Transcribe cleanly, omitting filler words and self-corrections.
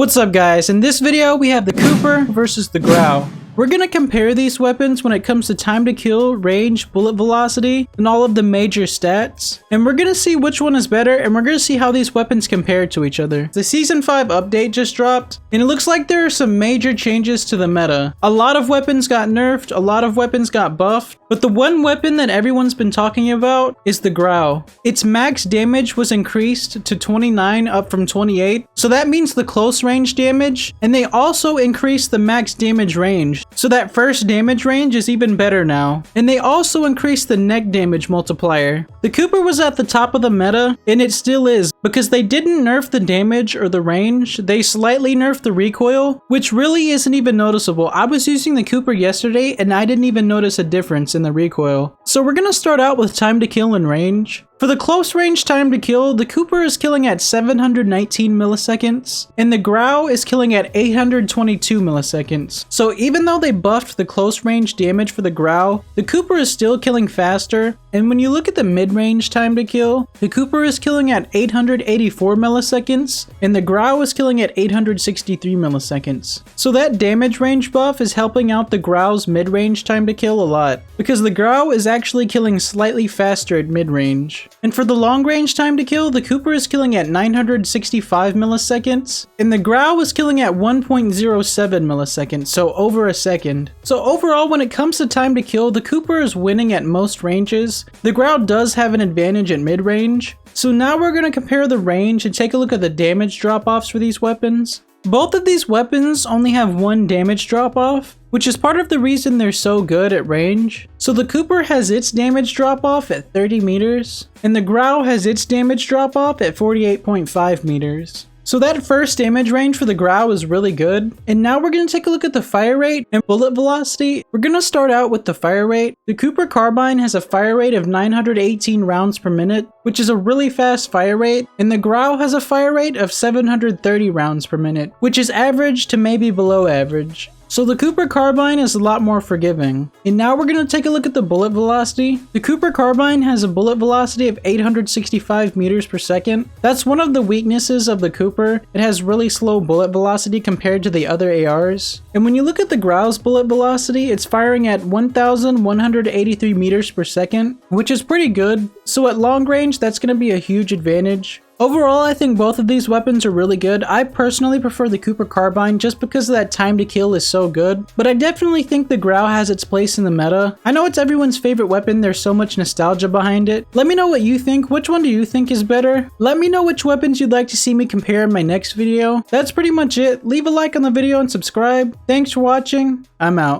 What's up guys, in this video we have the Cooper versus the Grau. We're gonna compare these weapons when it comes to time to kill, range, bullet velocity, and all of the major stats. And we're gonna see which one is better, and we're gonna see how these weapons compare to each other. The Season 5 update just dropped, and it looks like there are some major changes to the meta. A lot of weapons got nerfed, a lot of weapons got buffed, but the one weapon that everyone's been talking about is the Grau. Its max damage was increased to 29 up from 28, so that means the close range damage, and they also increased the max damage range. So that first damage range is even better now. And they also increased the neck damage multiplier. The Cooper was at the top of the meta, and it still is, because they didn't nerf the damage or the range, they slightly nerfed the recoil, which really isn't even noticeable. I was using the Cooper yesterday, and I didn't even notice a difference in the recoil. So we're gonna start out with time to kill and range. For the close range time to kill, the Cooper is killing at 719 milliseconds, and the Grau is killing at 822 milliseconds. So even though they buffed the close range damage for the Grau, the Cooper is still killing faster, and when you look at the mid-range time to kill, the Cooper is killing at 884 milliseconds, and the Grau is killing at 863 milliseconds. So that damage range buff is helping out the Grau's mid-range time to kill a lot, because the Grau is actually killing slightly faster at mid-range. And for the long range time to kill, the Cooper is killing at 965 milliseconds, and the Grau is killing at 1.07 milliseconds, so over a second. So overall, when it comes to time to kill, the Cooper is winning at most ranges. The Grau does have an advantage at mid-range. So now we're going to compare the range and take a look at the damage drop-offs for these weapons. Both of these weapons only have one damage drop-off, which is part of the reason they're so good at range. So the Cooper has its damage drop-off at 30 meters, and the Grau has its damage drop-off at 48.5 meters. So that first damage range for the Grau is really good. And now we're going to take a look at the fire rate and bullet velocity. We're going to start out with the fire rate. The Cooper Carbine has a fire rate of 918 rounds per minute, which is a really fast fire rate. And the Grau has a fire rate of 730 rounds per minute, which is average to maybe below average. So the Cooper Carbine is a lot more forgiving. And now we're going to take a look at the bullet velocity. The Cooper Carbine has a bullet velocity of 865 meters per second. That's one of the weaknesses of the Cooper. It has really slow bullet velocity compared to the other ARs. And when you look at the Grau's bullet velocity, it's firing at 1,183 meters per second, which is pretty good. So at long range, that's going to be a huge advantage. Overall, I think both of these weapons are really good. I personally prefer the Cooper Carbine just because of that time to kill is so good, but I definitely think the Grau has its place in the meta. I know it's everyone's favorite weapon, there's so much nostalgia behind it. Let me know what you think. Which one do you think is better? Let me know which weapons you'd like to see me compare in my next video. That's pretty much it. Leave a like on the video and subscribe. Thanks for watching. I'm out.